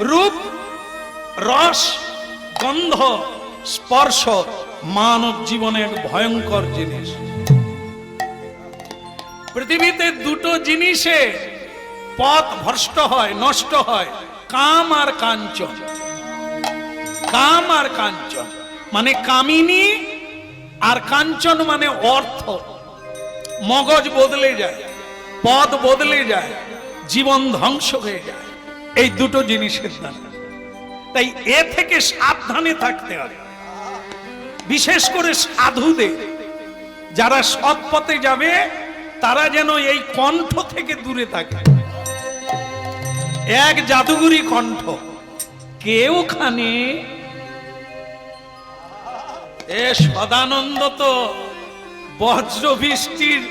রূপ, রস, গন্ধ, স্পর্শ মানব জীবনে এক ভয়ঙ্কর জিনিস। পৃথিবীতে দুটো জিনিসে পথ ভ্রষ্ট হয়, নষ্ট হয়, কাম আর কাঞ্চন। কাম আর কাঞ্চন মানে কামিনী, আর কাঞ্চন মানে অর্থ। মগজ বদলে যায়, পথ বদলে যায়, জীবন ধ্বংস হয়ে যায় এই দুটো জিনিসের দ্বারা। তাই এ থেকে সাবধানে থাকতে হবে। বিশেষ করে সাধুদের, যারা সৎ পথে যাবে তারা যেন এই কণ্ঠ থেকে দূরে থাকে। এক জাদুগুরি কণ্ঠ, কেউ খানে এ সদানন্দ তো বজ্র বৃষ্টির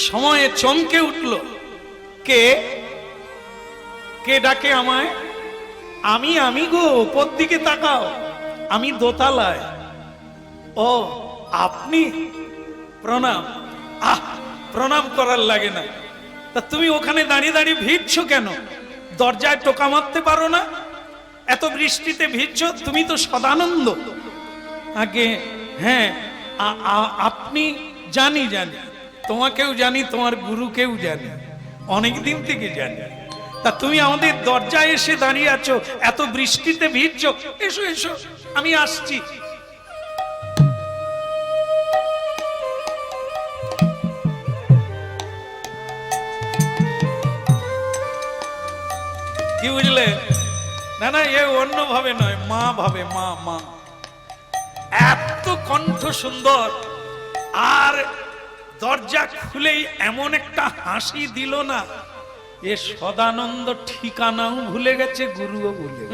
সময়ে চমকে উঠল। কে কে ডাকে আমায়? আমি গো, উপর দিকে তাকাও, আমি দোতলায়। ও আপনি? প্রণাম। প্রণাম করার লাগে না। তা তুমি ওখানে দাঁড়িয়ে দাঁড়িয়ে ভিড়ছো কেন? দরজায় টোকা মারতে পারো না? এত বৃষ্টিতে ভিড়ছো, তুমি তো সদানন্দ। আগে হ্যাঁ, আপনি? জানি, তোমাকেও জানি, তোমার গুরুকেও জানি, অনেকদিন থেকে জানি। তা তুমি আমাদের দরজায় এসে দাঁড়িয়ে আছো, এত বৃষ্টিতে ভিড়ছো, এসো এসো, আমি আসছি। কি বুঝলে? না না, এ অন্য ভাবে নয়, মা ভাবে, মা মা। এত কণ্ঠ সুন্দর, আর দরজা খুলেই এমন একটা হাসি দিল না, এ সদানন্দ ঠিকানাও ভুলে গেছে, গুরুও ভুলে।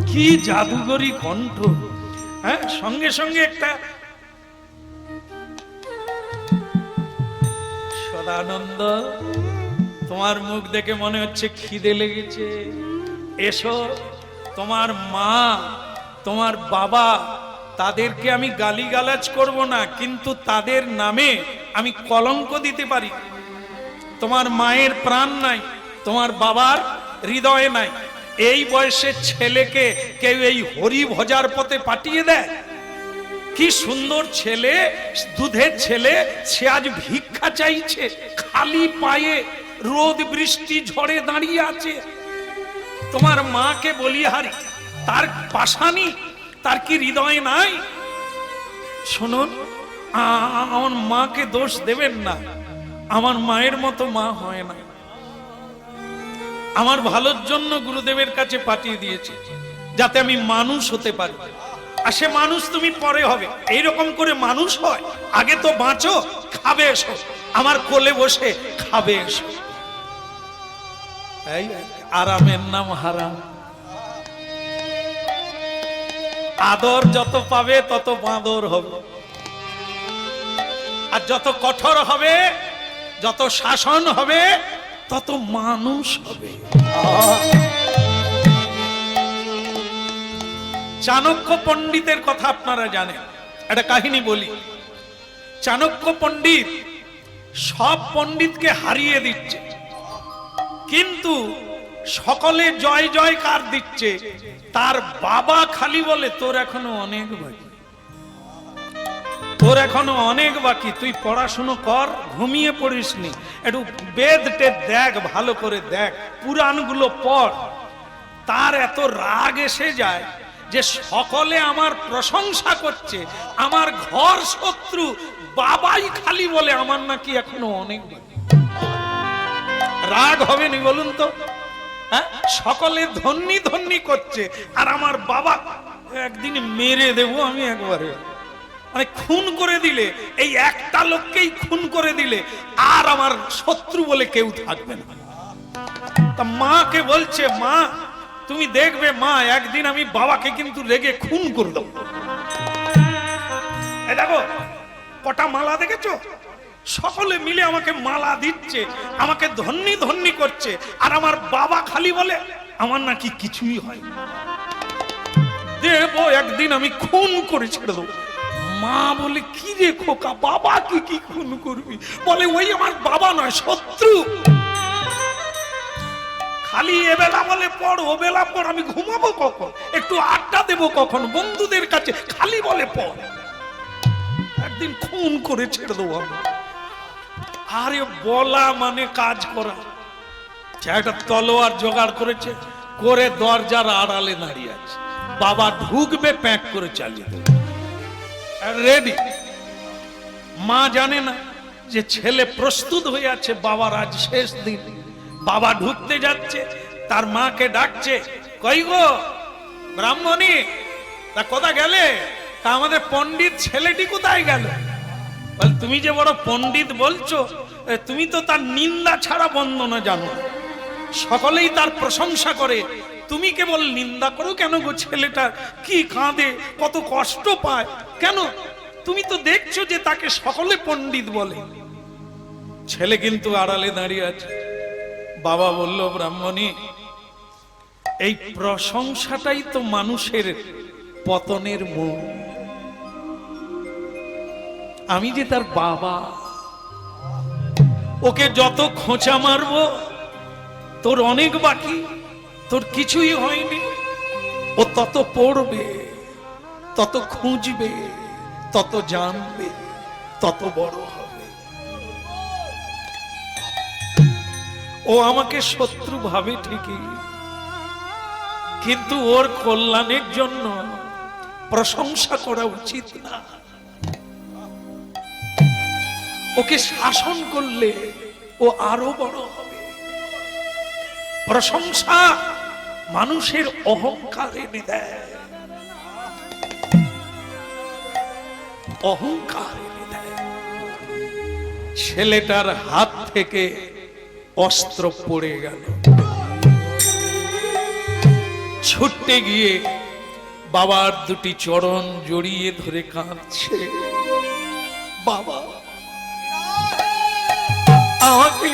কি জাদুগরি কণ্ঠ! হ্যাঁ, সঙ্গে সঙ্গে একটা সদানন্দ, তোমার মুখ দেখে মনে হচ্ছে খিদে লেগেছে, এসো। তোমার মা, তোমার বাবা, তাদেরকে আমি গালিগালাজ করব না, কিন্তু তাদের নামে আমি কলঙ্ক দিতে পারি। তোমার মায়ের প্রাণ নাই, তোমার বাবার হৃদয়ে নাই। এই বয়সের ছেলেকে কেউ এই হরি ভজার পথে পাঠিয়ে দেয়? কি সুন্দর ছেলে, দুধের ছেলে, সে আজ ভিক্ষা চাইছে, খালি পায়ে রোদ বৃষ্টি ঝড়ে দাঁড়িয়ে আছে। তোমার মাকে বলিহারি, তার পাশানি, তার কি হৃদয় নাই? শুনুন, আমার মাকে দোষ দেবেন না, আমার মায়ের মতো মা হয় না। আমার ভালোর জন্য গুরুদেবের কাছে পাঠিয়ে দিয়েছে, যাতে আমি মানুষ হতে পারি। আর সে মানুষ তুমি পরে হবে। এইরকম করে মানুষ হয়, আগে তো বাঁচো, খাবে এসো, আমার কোলে বসে খাবে এসো। এই আরামের নাম হারাম। আদর যত পাবে তত বাঁদর হবে, আর যত কঠোর হবে, যত শাসন হবে, তত মানুষ হবে। চাণক্য পণ্ডিতের কথা আপনারা জানেন, একটা কাহিনী বলি। চাণক্য পণ্ডিত সব পণ্ডিতকে হারিয়ে দিচ্ছে, কিন্তু সকলে জয় জয়কার দিচ্ছে। তার বাবা খালি বলে, তোর এখনো অনেক বাকি, তোর এখনো অনেক বাকি, তুই পড়াশুনো কর, ঘুমিয়ে পড়িসনি, একটু বেদ টেদ দেখ, ভালো করে দেখ, পুরাণগুলো পড়। তার এত রাগ এসে যায় যে সকলে আমার প্রশংসা করছে, আমার ঘর শত্রু, বাবাই খালি বলে আমার নাকি এখনো অনেক বাকি। রাগ হবে নি বলুন তো? হ্যাঁ, সকলে ধন্যি ধন্যি করছে, আর আমার বাবা একদিন মেরে দেব আমি একবারে। মানে খুন করে দিলে, এই একটা লোককেই খুন করে দিলে আর আমার শত্রু বলে কেউ থাকবে না। তা মাকে বলছে, মা তুমি দেখবে, মা একদিন আমি বাবাকে কিন্তু রেগে খুন করে দেবো। এই দেখো কটা মালা দেখেছো? সকলে মিলে আমাকে মালা দিচ্ছে, আমাকে ধন্যি ধন্যি করছে, আর আমার বাবা খালি বলে আমার নাকি কিছুই হয়। দেব একদিন আমি খুন করে ছেড়ে দেবো। মা বলে, কি রে খোকা, বাবা কি খুন করবি? বলে, ওই আমার বাবা নয়, শত্রু। খালি এবেলা বলে পড়, ও বেলা পড়, আমি ঘুমাবো কখন, একটু আড্ডা দেবো কখন বন্ধুদের কাছে, খালি বলে পড়। একদিন খুন করে ছেড়ে দেবো আমি। আরে বলা মানে কাজ করা। একটা তলোয়ার জোগাড় করেছে, করে দরজার আড়ালে দাঁড়িয়ে আছে, বাবা ঢুকবে প্যাক করে চালিয়ে দেবে, রেডি। মা জানে না যে ছেলে প্রস্তুত হয়ে আছে, বাবার আজ শেষ দিন। বাবা ঢুকতে যাচ্ছে, তার মাকে ডাকছে, কই গো ব্রাহ্মণী, তা কোথা গেলে, তা আমাদের পণ্ডিত ছেলেটি কোথায় গেল? বল, তুমি যে বড় পণ্ডিত বলছো, তুমি তো তার নিন্দা ছাড়া বন্দনা জানো না। সকলেই তার প্রশংসা করে, তুমি কেবল নিন্দা করো কেন গো? ছেলেটা কি কাঁদে, কত কষ্ট পায় কেন? তুমি তো দেখছো যে তাকে সকলে পণ্ডিত বলে। ছেলে কিন্তু আড়ালে দাঁড়িয়ে আছে। বাবা বলল, ব্রাহ্মণী, এই প্রশংসাটাই তো মানুষের পতনের মূল। আমি যে তার বাবা, ওকে যত খোঁচা মারবো, তোর অনেক বাকি, তোর কিছুই হয়নি। ও তত পড়বে, তত খুঁজবে, তত জানবে, তত বড় হবে। ও আমাকে শত্রু ভাবে ঠিকই, কিন্তু ওর কল্যাণের জন্য প্রশংসা করা উচিত না। ওকে শাসন করলে ও আরো বড় হবে। প্রশংসা মানুষের অহংকার এনে দেয়, অহংকার এনে দেয়। ছেলেটার হাত থেকে অস্ত্র পড়ে গেল, ছুটতে গিয়ে বাবার দুটি চরণ জড়িয়ে ধরে কাঁদছে, বাবা আমাকে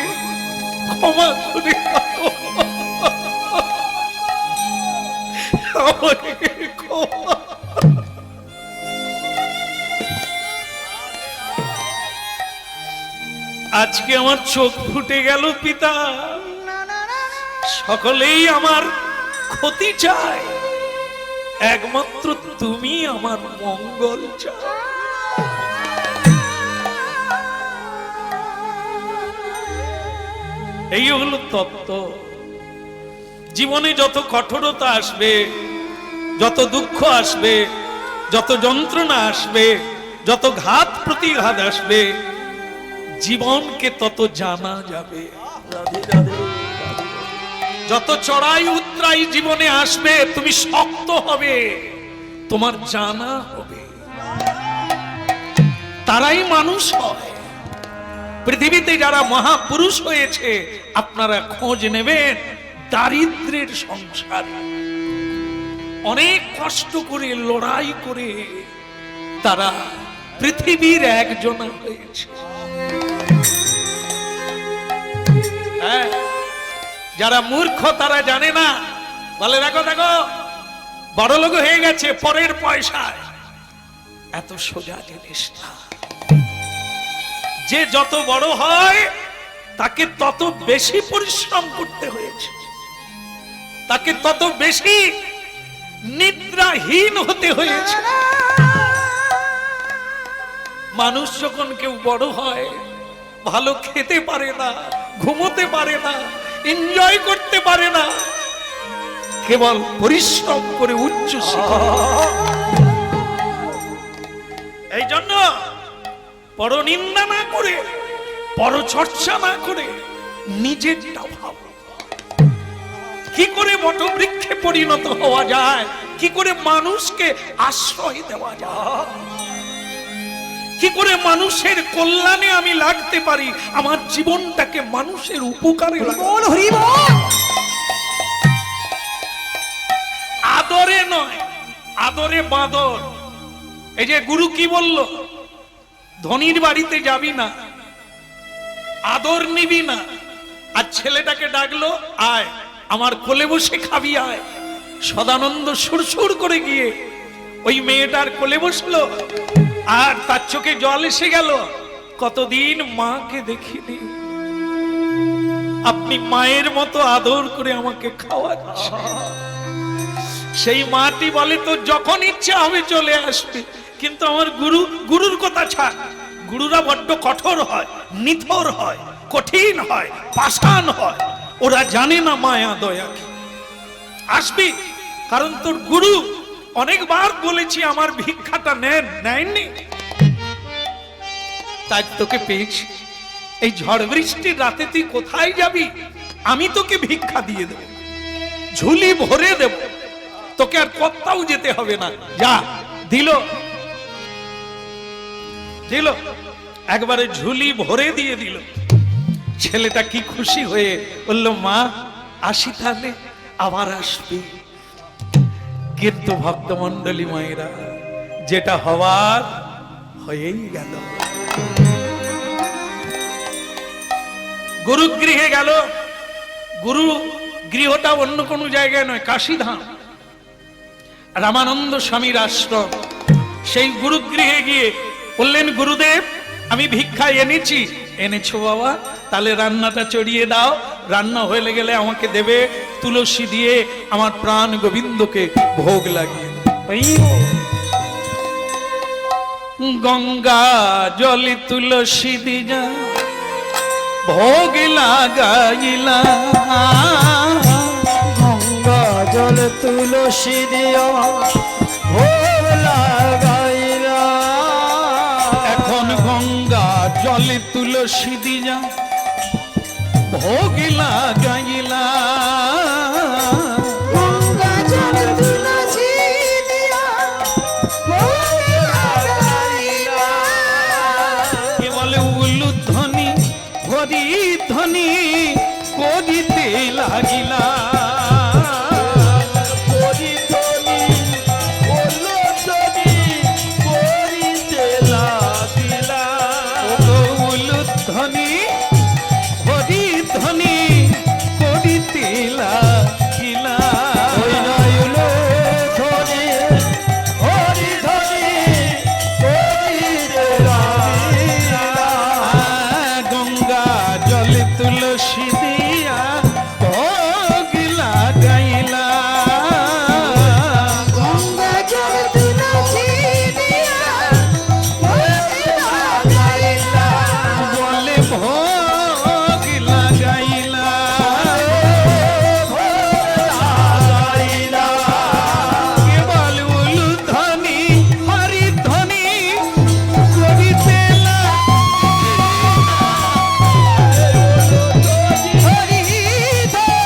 ক্ষমা করে দাও, আমাকে ক্ষমা। আজকে আমার চোখ ফুটে গেল পিতা, সকলেই আমার ক্ষতি চায়, একমাত্র তুমি আমার মঙ্গল চাও। এই হলো তত্ত্ব। জীবনে যত কঠোরতা আসবে, যত দুঃখ আসবে, যত যন্ত্রণা আসবে, যত ঘাত প্রতিঘাত আসবে, জীবনকে তত জানা যাবে। যত চড়াই উতরাই জীবনে আসবে, তুমি শক্ত হবে, তোমার জানা হবে। তারাই মানুষ হয়। পৃথিবীতে যারা মহাপুরুষ হয়েছে, আপনারা খোঁজ নেবেন দারিদ্রের সংসারে অনেক কষ্ট করে, লড়াই করে তারা পৃথিবীর একজন হয়েছে। হ্যাঁ, যারা মূর্খ তারা জানে না, বলে দেখো দেখো বড় লোক হয়ে গেছে পরের পয়সায়। এত সোজা জিনিস না। যে যত বড় হয় তাকে তত বেশি পরিশ্রম করতে হয়েছে, তাকে তত বেশি নিদ্রাহীন হতে হয়েছে। মানুষ যখন কেউ বড় হয়, ভালো খেতে পারে না, ঘুমোতে পারে না, এনজয় করতে পারে না, কেবল পরিশ্রম করে উচ্চ শিখে। এই জন্য পরনিন্দা না করে, পরচর্চা না করে নিজেরটা ভাবো। কি করে বটবৃক্ষে পরিণত হওয়া যায়, কি করে মানুষকে আশ্রয় দেওয়া যায়, কি করে মানুষের কল্যাণে আমি লাগতে পারি, আমার জীবনটাকে মানুষের উপকারে আদরে নয়, আদরে বাঁদর। এই যে গুরু কি বলল, ধনীর বাড়িতে যাবি না, আদর নিবি না। আর ছেলেটাকে ডাকলো, আয় আমার কোলে বসে খাবি আয়। সদানন্দ সুরসুর করে গিয়ে ওই মেয়েটার কোলে বসলো, আর তার চোখে জল এসে গেল। কতদিন মাকে দেখিনি, আপনি মায়ের মতো আদর করে আমাকে খাওয়াচ্ছেন। সেই মাটি বলে তো যখন ইচ্ছা হবে চলে আসবে, কিন্তু আমার গুরুর কথা ছাড়। গুরুরা বড্ড কঠোর হয়, নিথর হয়, কঠিন হয়, পাষাণ হয়। ওরা জানে না মায়া দয়া কি। আসবি, কারণ তোর গুরু অনেকবার বলেছি আমার ভিক্ষাটা নেননি, তাই তোকে পেয়েছি। এই ঝড় বৃষ্টির রাতে তুই কোথায় যাবি? আমি তোকে ভিক্ষা দিয়ে দেব, ঝুলি ভরে দেব, তোকে আর কোথাও যেতে হবে না। যা। দিল দিল একবারে ঝুলি ভরে দিয়ে দিল। ছেলেটা কি খুশি হয়ে বলল, মা আসি তাহলে, আবার আসবি। কিন্তু ভক্তমণ্ডলী মায়েরা, যেটা হওয়ার হয়েই গেল। গুরু গৃহে গেল। গুরু গৃহটা অন্য কোনো জায়গায় নয়, কাশীধাম, রামানন্দ স্বামীর আশ্রম। সেই গুরু গৃহে গিয়ে বললেন, গুরুদেব আমি ভিক্ষা এনেছি। এনেছো বাবা, তাহলে রান্নাটা চড়িয়ে দাও, রান্না হয়ে গেলে আমাকে দেবে, তুলসী দিয়ে আমার প্রাণ গোবিন্দকে ভোগ লাগিয়ে। গঙ্গা জলে তুলসী দিয়া ভোগ লাগাইলা, গঙ্গা জল তুলসী দিয়া ভোগ লাগাইলা। এখন গঙ্গা জলে তুলসী দিয়া ভোগ লাগাইলা, গঙ্গা জল তুলসী দিয়া ভোগ লাগাইলা। কে বলে উলুধ্বনি হরি ধ্বনি করিতে লাগিলা, উলুধ্বনি হরি ধ্বনি করিতে লাগিলা। গঙ্গা জলে তুলসী দিয়া ভোগ লাগাইলা, গঙ্গা জল তুলসী দিয়া ভোগ লাগাইলা। বলে ভোগ লাগাইলা। কে বলে উলুধ্বনি হরি ধ্বনি করিতে হরি ধরি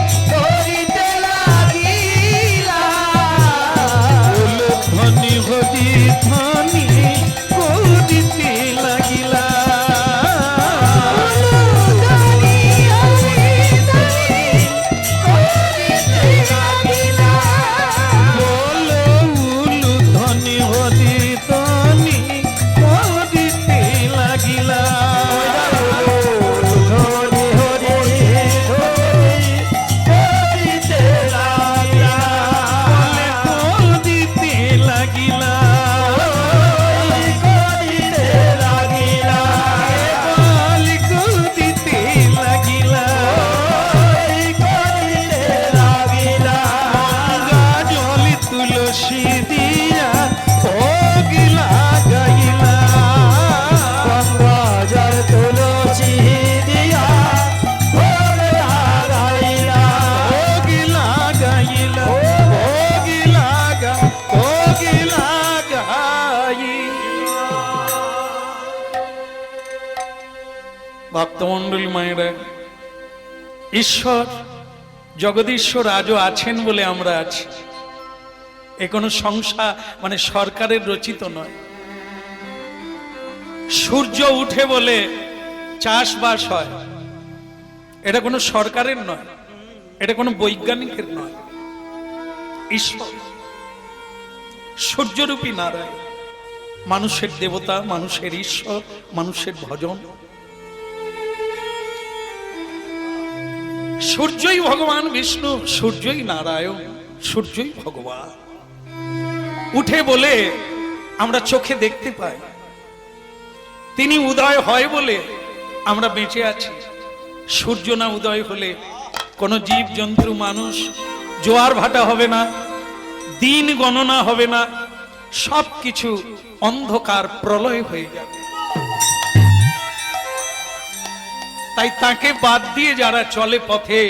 ধরিতে লাগিলা। উলুধ্বনি হরি ধ্বনি করিতে লাগিলা। ধরি হরি ধরি ধরিতে লাগিলা। বলো উলুধ্বনি হরি ধ্বনি করিতে লাগিলা। ধরি হরি ধরি ধরিতে লাগিলা। বলে করিতে লাগিলা। করিতে লাগিলা। বলে করিতে লাগিলা। করিতে লাগিলা। গঙ্গা জলে তুলসী দিয়া ভোগ লাগাইলা, গঙ্গা জল তুলসী দিয়া ভোগ লাগাইলা। ভোগ লাগাইলা, ভোগ লাগাইলা। ভক্তমণ্ডলী মায়েরা, ঈশ্বর জগদীশ্বর আজও আছেন বলে আমরা আছি। এ কোনো সংসার মানে সরকারের রচিত নয়। সূর্য উঠে বলে চাষবাস হয়, এটা কোনো সরকারের নয়, এটা কোনো বৈজ্ঞানিকের নয়। ঈশ্বর সূর্যরূপী নারায়ণ, মানুষের দেবতা, মানুষের ঈশ্বর, মানুষের ভজন। সূর্যই ভগবান বিষ্ণু, সূর্যই নারায়ণ, সূর্যই ভগবান। উঠে বলে আমরা চোখে দেখতে পাই, তিনি উদয় হয় বলে আমরা বেঁচে আছি। সূর্য না উদয় হলে কোনো জীব জন্তু মানুষ জোয়ার ভাটা হবে না, দিন গণনা হবে না, সবকিছু অন্ধকার প্রলয় হয়ে যাবে। তাই তাকে বাদ দিয়ে যারা চলে পথে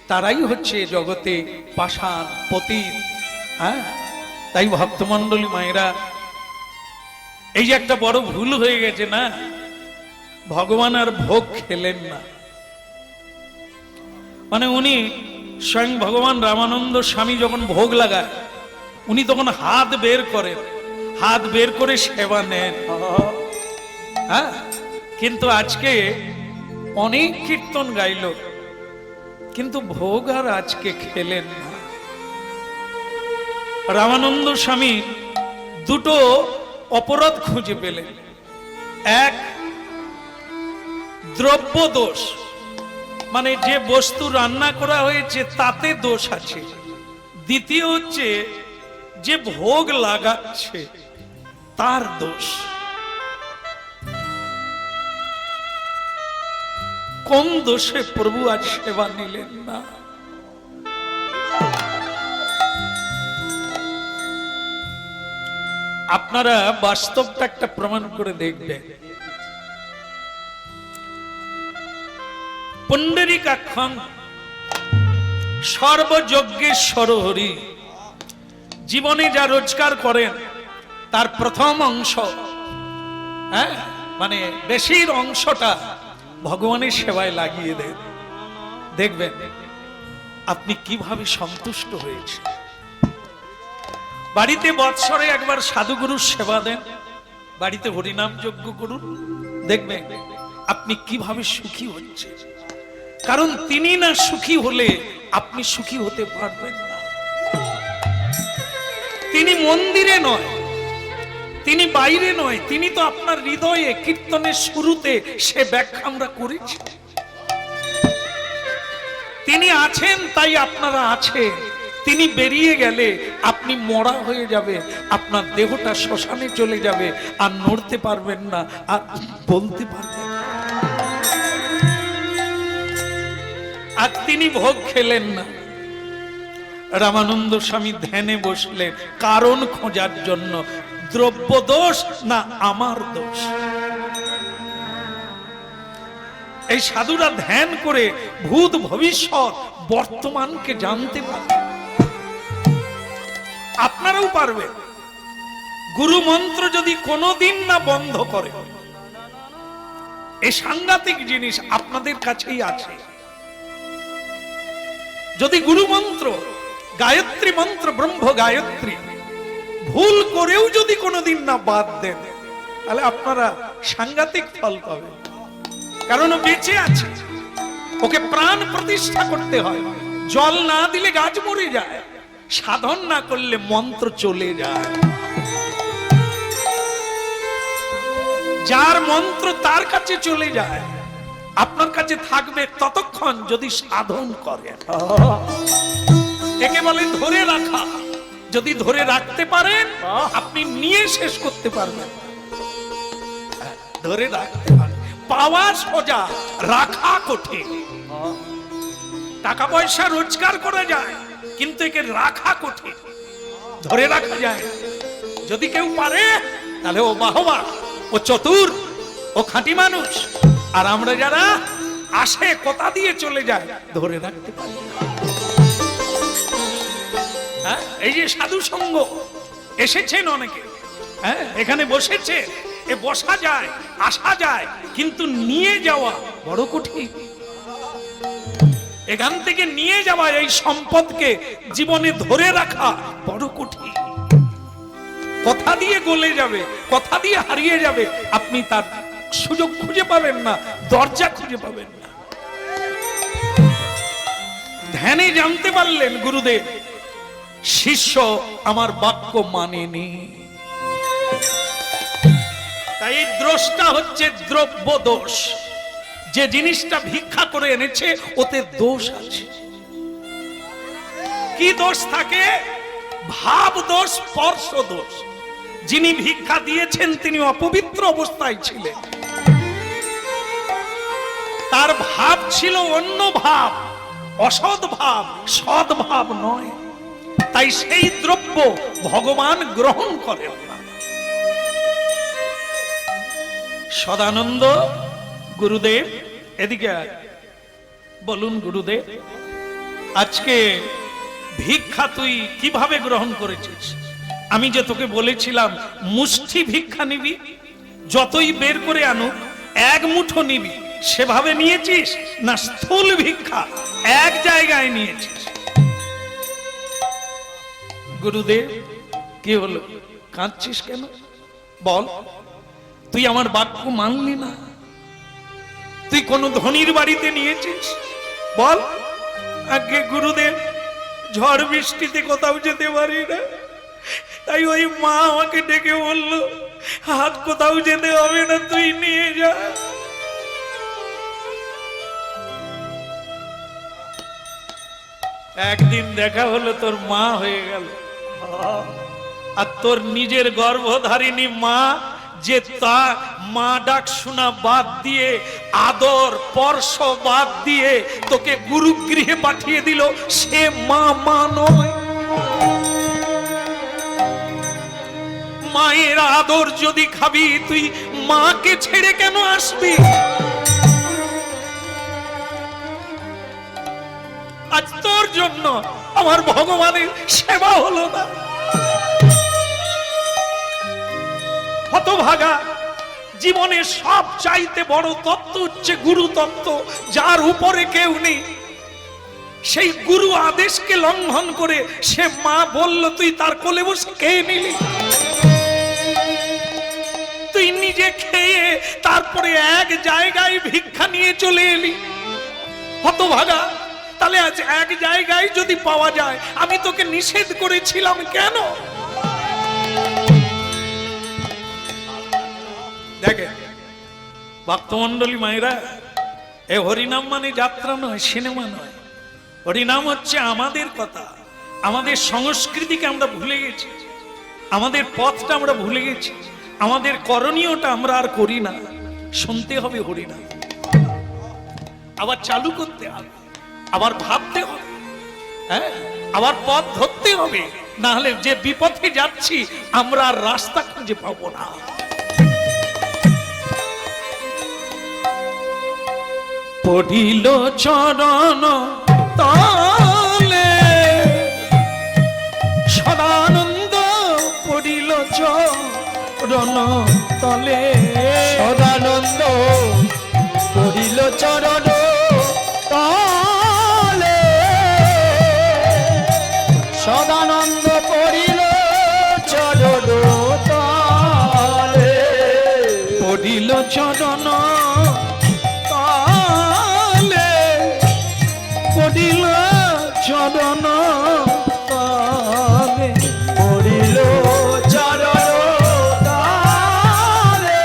তারাই হচ্ছে জগতে পাষাণ পতিত। হ্যাঁ, তাই ভক্তমণ্ডলী মায়েরা, এই যে একটা বড় ভুল হয়ে গেছে না, ভগবান আর ভোগ খেলেন না। মানে উনি স্বয়ং ভগবান রামানন্দ স্বামী যখন ভোগ লাগায় উনি তখন হাত বের করেন, হাত বের করে সেবা নেন। হ্যাঁ, কিন্তু আজকে অনেক কীর্তন গাইল কিন্তু ভোগ আর আজকে খেলেন না। রামানন্দ স্বামী দুটো অপরাধ খুঁজে পেলেন। এক, দ্রব্য দোষ, মানে যে বস্তু রান্না করা হয়েছে তাতে দোষ আছে। দ্বিতীয় হচ্ছে যে ভোগ লাগাচ্ছে তার দোষ। কোন দোষে প্রভু আজ সেবা নিলেন না? আপনারা বাস্তবটা একটা প্রমাণ করে দেখবেন। পুণ্ডরীকাক্ষং সর্বযজ্ঞেশ্বর হরি, জীবনে যা রোজগার করেন তার প্রথম অংশ, হ্যাঁ, মানে বেশির অংশটা ভগবানের সেবায় লাগিয়ে দেন। দেখবেন আপনি কিভাবে সন্তুষ্ট হয়েছে। বাড়িতে বৎসরে একবার সাধুগুরুর সেবা দেন, বাড়িতে হরিনাম যজ্ঞ করুন, দেখবেন আপনি কিভাবে সুখী হচ্ছে। কারণ তিনি না সুখী হলে আপনি সুখী হতে পারবেন না। তিনি মন্দিরে নয়, তিনি বাইরে নয়, তিনি তো আপনার হৃদয়ে। কীর্তনের শুরুতে সে ব্যাখ্যা আমরা করেছি। তিনি আছেন তাই আপনারা আছেন। তিনি বেরিয়ে গেলে আপনি মরা হয়ে যাবে, আপনার দেহটা শ্মশানে চলে যাবে, আর নড়তে পারবেন না, আর বলতে পারবেন না। আর তিনি ভোগ খেলেন না। রামানন্দ স্বামী ধ্যানে বসলেন কারণ খোঁজার জন্য। দ্রব্য দোষ না আমার দোষ? এই সাধুরা ধ্যান করে ভূত ভবিষ্যৎ বর্তমানকে জানতে পারে। আপনারাও পারবেন। গুরু মন্ত্র যদি কোনোদিন না বন্ধ করে, এই সাংঘাতিক জিনিস আপনাদের কাছেই আছে। যদি গুরু মন্ত্র, গায়ত্রী মন্ত্র, ব্রহ্ম গায়ত্রী ভুল করেও যদি কোনোদিন না বাদ দেন, তাহলে আপনারা সাংঘাতিক ফল পাবেন। কারণ ও বেঁচে আছে, ওকে প্রাণ প্রতিষ্ঠা করতে হয়। জল না দিলে গাছ মরে যায়, সাধন না করলে মন্ত্র চলে যায়। যার মন্ত্র তার কাছে চলে যায়, আপনার কাছে থাকবে ততক্ষণ যদি সাধন করেন। একে বলে ধরে রাখা। যদি ধরে রাখতে পারেন আপনি নিয়ে শেষ করতে পারবেন। ধরে রাখতে পারেন। পাওয়া সোজা, রাখা কঠিন। টাকা পয়সা রোজগার করা যায় কিন্তু একে রাখা কঠিন, ধরে রাখা যায়। যদি কেউ পারে তাহলে ও বাহবা, ও চতুর, ও খাঁটি মানুষ। আর আমরা যারা আসে কথা দিয়ে চলে যায়, ধরে রাখতে পারি। হ্যাঁ, এই যে সাধু সঙ্গ এসেছেন অনেকে, হ্যাঁ, এখানে বসেছে, এ বসা যায়, আসা যায়, কিন্তু নিয়ে যাওয়া বড় কঠিন। এখান থেকে নিয়ে যাওয়া এই সম্পদকে জীবনে ধরে রাখা বড় কঠিন। কথা দিয়ে গলে যাবে, কথা দিয়ে হারিয়ে যাবে, আপনি তার সুযোগ খুঁজে পাবেন না, দরজা খুঁজে পাবেন না। ধ্যানে জানতে পারলেন গুরুদেব, শিষ্য আমার বাক্য মানেনি। তাই এই দ্রষ্টা হচ্ছে দ্রব্য দোষ। যে জিনিসটা ভিক্ষা করে এনেছে ওতে দোষ আছে। কি দোষ থাকে? ভাব দোষ, স্পর্শ দোষ। যিনি ভিক্ষা দিয়েছেন তিনি অপবিত্র অবস্থায় ছিলেন। তার ভাব ছিল অন্য ভাব, অসৎ ভাব, সৎ ভাব নয়। তাই সেই দ্রব্য ভগবান গ্রহণ করেন না। সদানন্দ গুরুদেব এদিকে আয়। বলুন গুরুদেব, আজকে ভিক্ষা তুই কিভাবে গ্রহণ করেছিস? আমি যে তোকে বলেছিলাম মুষ্টি ভিক্ষা নিবি, যতই বের করে আনুক এক মুঠো নিবি, সেভাবে নিয়েছিস না স্থূল ভিক্ষা এক জায়গায় নিয়েছিস? গুরুদেব কি হলো, কাঁদছিস কেন? বল, তুই আমার বাক্য মানলি না? তুই কোন ধনীর বাড়িতে নিয়েছিস? বল। আগে গুরুদেব, ঝড় বৃষ্টিতে কোথাও যেতে পারি না, তাই ওই মা আমাকে ডেকে বলল হাত কোথাও যেতে হবে না, তুই নিয়ে যা। একদিন দেখা হলো তোর মা হয়ে গেল, আর তোর নিজের গর্ভধারিণী মা যে তা মা ডাক শোনা বাদ দিয়ে, আদর স্পর্শ বাদ দিয়ে তোকে গুরুগৃহে পাঠিয়ে দিল, সে মা মা নয়। মায়ের আদর যদি খাবি, তুই মাকে ছেড়ে কেন আসবি? আজ তোর জন্য আমার ভগবানের সেবা হলো না। হতভাগা, জীবনের সব চাইতে বড় তত্ত্ব হচ্ছে গুরু তত্ত্ব, যার উপরে কেউ নেই। সেই গুরু আদেশকে লঙ্ঘন করে সে মা বলল, তুই তার কোলে বসে খেয়ে নিলি। তুই নিজে খেয়ে তারপরে এক জায়গায় ভিক্ষা নিয়ে চলে এলি। হতভাগা, তাহলে আজ এক জায়গায় যদি পাওয়া যায়, আমি তোকে নিষেধ করেছিলাম কেন? দেখে ভক্তমন্ডলী মায়েরা, এ হরিনাম মানে যাত্রা নয়, সিনেমা নয়। হরিনাম হচ্ছে আমাদের কথা, আমাদের সংস্কৃতিকে আমরা ভুলে গেছি, আমাদের পথটা আমরা ভুলে গেছি, আমাদের করণীয়টা আমরা আর করি না। শুনতে হবে হরিনাম, আবার চালু করতে হবে, আবার ভাবতে হবে, হ্যাঁ, আবার পথ ধরতে হবে, না হলে যে বিপথে যাচ্ছি আমরা আর রাস্তা খুঁজে পাবো না। পড়িল চরণ তলে সদানন্দ, পড়িল চরণ তলে সদানন্দ পড়িল চরণ তলে, সদানন্দ পড়িল চরণ তলে, পড়িল চরণ পড়িল চরণ তলে, পড়িল চরণ তলে,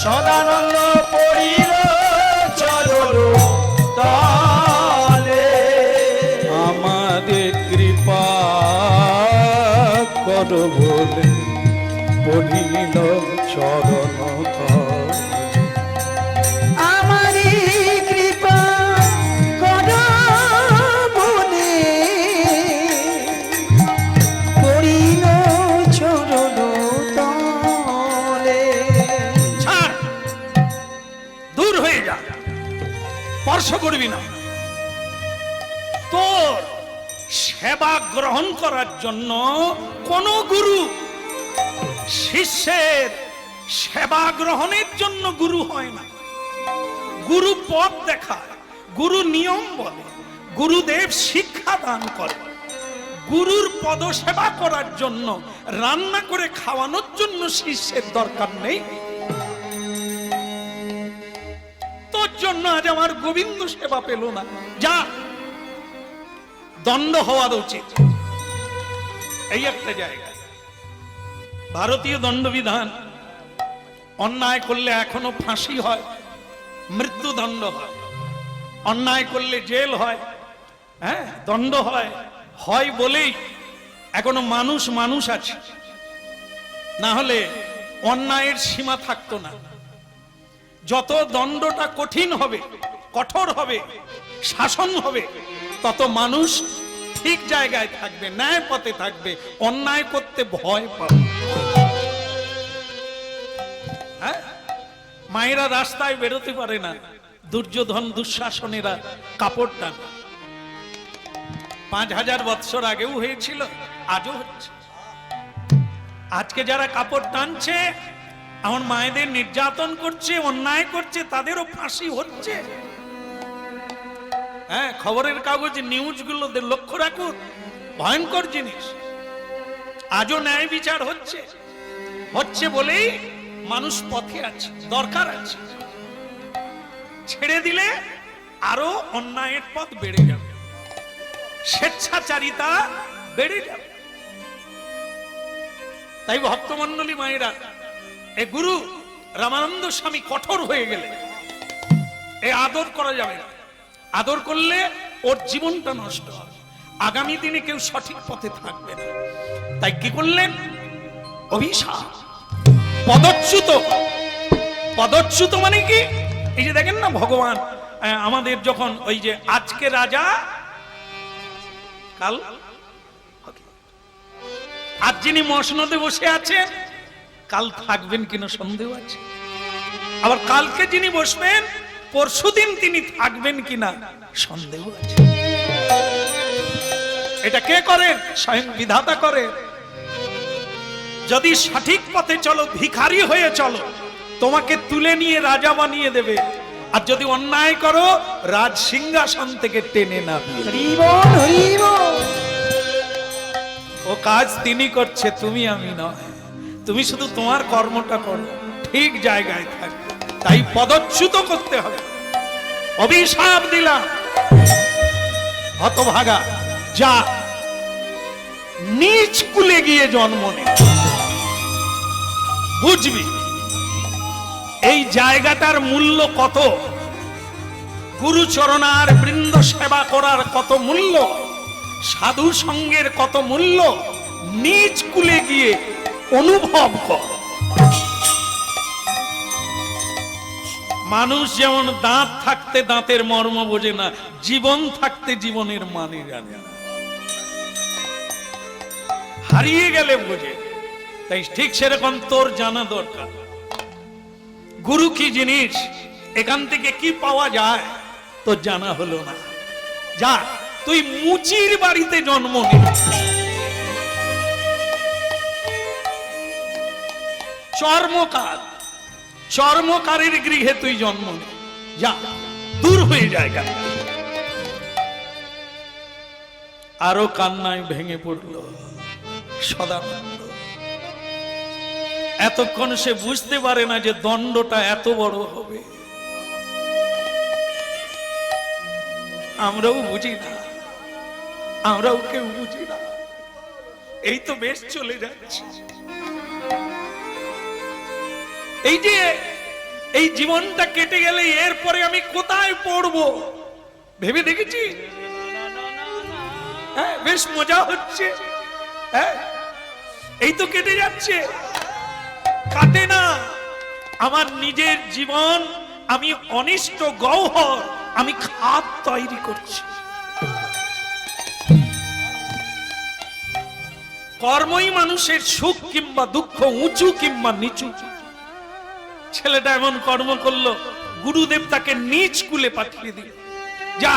সদানন্দ পড়িল চরণ তলে। আমাদের কৃপা কর বলে পড়িল চরণ তলে। আমারি কৃপা কর বলে পড়িল চরণ তলে। ছাড়, দূর হয়ে যা, স্পর্শ করবি না। তোর সেবা গ্রহণ করার জন্য কোন গুরু শিষ্যের সেবা গ্রহণের জন্য গুরু হয় না। গুরু পথ দেখায়, গুরু নিয়ম বলে, গুরুদেব শিক্ষা দান করে। গুরুর পদ সেবা করার জন্য, রান্না করে খাওয়ানোর জন্য শিষ্যের দরকার নেই। তোর জন্য আজ আমার গোবিন্দ সেবা পেল না, যা, দণ্ড হওয়া উচিত। এই একটা জায়গা, ভারতীয় দণ্ডবিধান, অন্যায় করলে এখনো ফাঁসি হয়, মৃত্যুদণ্ড হয়, অন্যায় করলে জেল হয়, হ্যাঁ, দণ্ড হয়। হয় বলেই এখনো মানুষ মানুষ আছে, না হলে অন্যায়ের সীমা থাকতো না। যত দণ্ডটা কঠিন হবে, কঠোর হবে, শাসন হবে, তত মানুষ ঠিক জায়গায় থাকবে, ন্যায় পথে থাকবে, অন্যায় করতে ভয় পাবে। হ্যাঁ, মায়েরা রাস্তায় বেরোতে পারে না, দুর্যোধন দুঃশাসনেরা কাপড় টান। 5000 বৎসর আগেও হয়েছিল, আজও হচ্ছে। আজকে যারা কাপড় টানছে, আমার মায়েদের নির্যাতন করছে, অন্যায় করছে, তাদেরও ফাঁসি হচ্ছে। হ্যাঁ, খবরের কাগজে নিউজগুলো লক্ষ্য রাখুন, ভয়ঙ্কর জিনিস। আজও ন্যায় বিচার হচ্ছে, হচ্ছে বলেই মানুষ পথে আছে, দরকার আছে। ছেড়ে দিলে আরো অন্যায়ের পথ বেড়ে যাবে, স্বেচ্ছাচারিতা বেড়ে যাবে। তাই ভক্তমণ্ডলী মায়েরা, এ গুরু রামানন্দ স্বামী কঠোর হয়ে গেলে এ আদর করা যাবে না। আদর করলে ওর জীবনটা নষ্ট হবে, আগামী দিনে কেউ সঠিক পথে থাকবে না। তাই কি করলেন? অভিশাপ, পদচ্যুত। পদচ্যুত মানে কি? এই যে দেখেন না, ভগবান আমাদের যখন ওই যে আজকে রাজা কাল, আজ যিনি মসনদে বসে আছেন, কাল থাকবেন কিনা সন্দেহ আছে। আবার কালকে যিনি বসবেন, পরশুদিন তিনি থাকবেন কিনা সন্দেহ আছে। এটা কে করেন? স্বয়ং বিধাতা করেন। যদি সঠিক পথে চলো, ভিখারি হয়ে চলো, তোমাকে তুলে নিয়ে রাজা বানিয়ে দেবে। আর যদি অন্যায় করো, রাজ সিংহাসন থেকে টেনে নামিয়ে দেবে। ও কাজ তিনি করছে, তুমি আমি নয়। তুমি শুধু তোমার কর্মটা করো, ঠিক জায়গায় থাকবে। তাই পদচ্যুত করতে হবে। অভিশাপ দিলাম, হতভাগা, যা নিচ কুলে গিয়ে জন্ম নে। বুঝবি এই জায়গাটার মূল্য কত, গুরুচরণার বৃন্দ সেবা করার কত মূল্য, সাধু সঙ্গের কত মূল্য, নিজ কুলে গিয়ে অনুভব কর। মানুষ যেমন দাঁত থাকতে দাঁতের মর্ম বোঝে না, জীবন থাকতে জীবনের মানে জানে না, হারিয়ে গেলে বোঝে। তাই ঠিক সেরকম তোর জানা দরকার, গুরু কি জিনিস, এখান থেকে কি পাওয়া যায় তোর জানা হলো না। যা, তুই মুচির বাড়িতে জন্ম নে, চর্মকার, চর্মকারের গৃহে তুই জন্ম নে। যা, দূর হয়ে যায়। আরো কান্নায় ভেঙে পড়ল সদানন্দ। এতক্ষণ সে বুঝতে পারে না যে দণ্ডটা এত বড় হবে। আমরাও বুঝি না, আমরাও কেউ বুঝি না। এই তো বেশ চলে যাচ্ছে। এই যে এই জীবনটা কেটে গেলে এরপরে আমি কোথায় পড়বো ভেবে দেখেছি? হ্যাঁ, বেশ মজা হচ্ছে। হ্যাঁ, এই তো কেটে যাচ্ছে, কাটে না। আমার নিজের জীবন আমি অনিষ্ট গহ্বর, আমি খাদ তৈরি করছি। কর্মই মানুষের সুখ কিংবা দুঃখ, উঁচু কিংবা নিচু। ছেলেটা এমন কর্ম করলো, গুরুদেব তাকে নিচ কুলে পাঠিয়ে দিল। যা,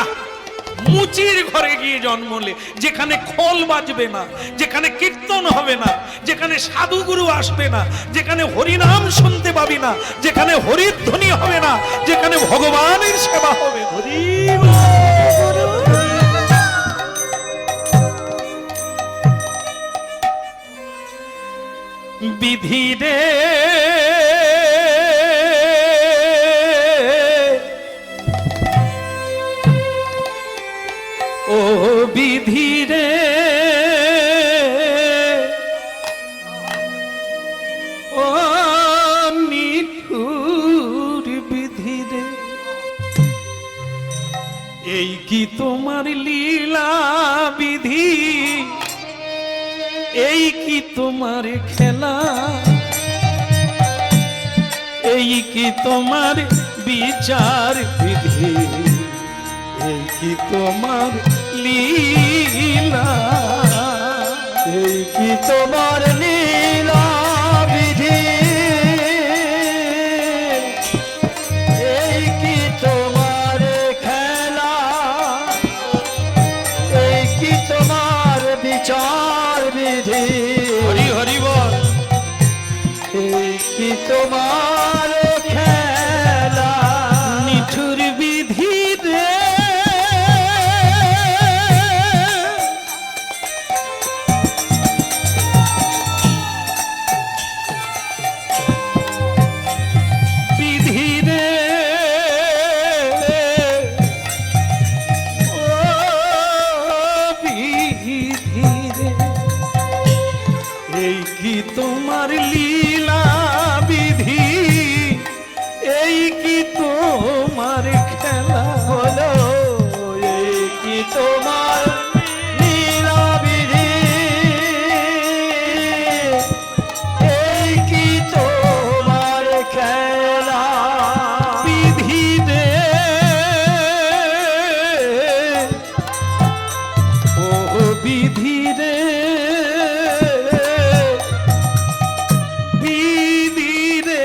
মুচির ঘরে গিয়ে জন্মলে, যেখানে খোল বাজবে না, যেখানে কীর্তন হবে না, যেখানে সাধুগুরু আসবে না, যেখানে হরিনাম শুনতে পাবি না, যেখানে হরিধ্বনি হবে না, যেখানে ভগবানের সেবা হবে। বিধি রে ও বিধি রে, ও নিঠুর বিধি রে, এই কি তোমার লীলা বিধি, এই কি তোমার খেলা, এই কি তোমার বিচার বিধি, এই কি তোমার লীলা, এই কি তোমার লীলা বিধি, এই কি তোমার খেলা, এই কি তোমার বিচার বিধি, হরি হরি বল। এই কি তোমার খেলা, নিঠুর বিধি রে, বিধি রে, ও বিধি রে, এই কি তোমার লীলা বিধি, এই কি তোমার খেলা, বলো এই কি তোমার লীলা বিধি, এই কি তোমার খেলা, বিধি রে, ও বিধি রে, বিধি রে,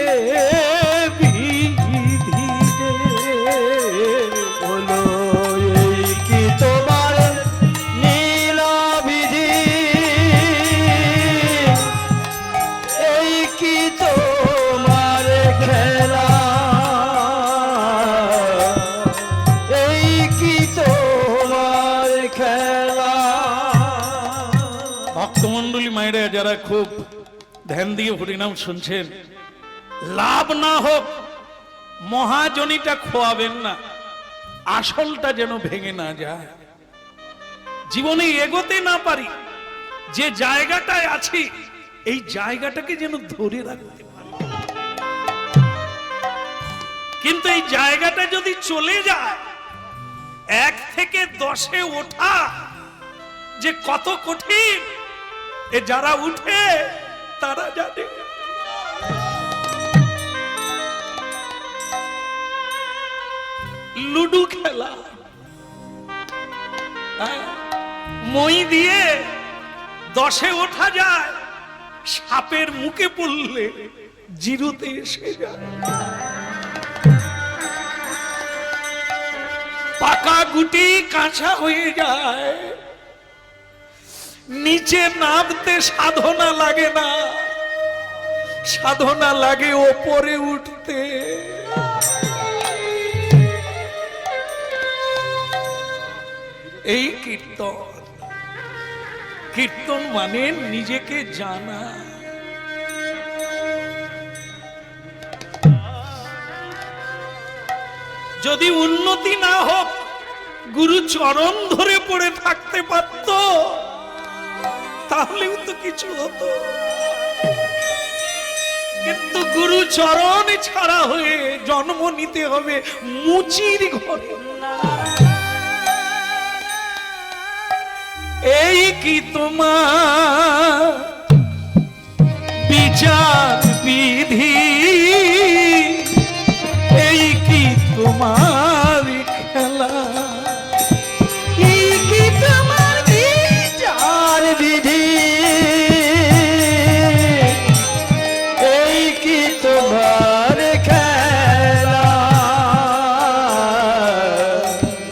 বিধি রে, বলো এই কি তোমার লীলা বিধি, এই কি তোমার খেলা, এই কি তোমার খেলা। ভক্তমন্ডলী মায়েরা যারা খুব ধ্যান দিয়ে হরিনাম শুনছেন, লাভ না হোক মহাজনীটা খোয়াবেন না, আসলটা যেন ভেঙে না যায়, জীবনে এগোতে না পারি, যে জায়গাটায় আছি এই জায়গাটাকে যেন ধরে রাখতে পারি। কিন্তু এই জায়গাটা যদি চলে যায়, 1 থেকে 10-এ ওঠা যে কত কঠিন, এ যারা উঠে তারা জানে। লুডু খেলা, মই দিয়ে 10-এ ওঠা যায়, সাপের মুখে পড়লে 0-তে এসে যায়। পাকা গুটি কাঁচা হয়ে যায়, নিচে নামতে সাধনা লাগে না, সাধনা লাগে ওপরে উঠতে। এই কীর্তন, কীর্তন মানে নিজেকে জানা। যদি উন্নতি না হোক, গুরু চরণ ধরে পড়ে থাকতে পারত, তাহলেও তো কিছু হতো। কিন্তু গুরু চরণ ছাড়া হয়ে জন্ম নিতে হবে মুচির ঘরে। এই কি তোমার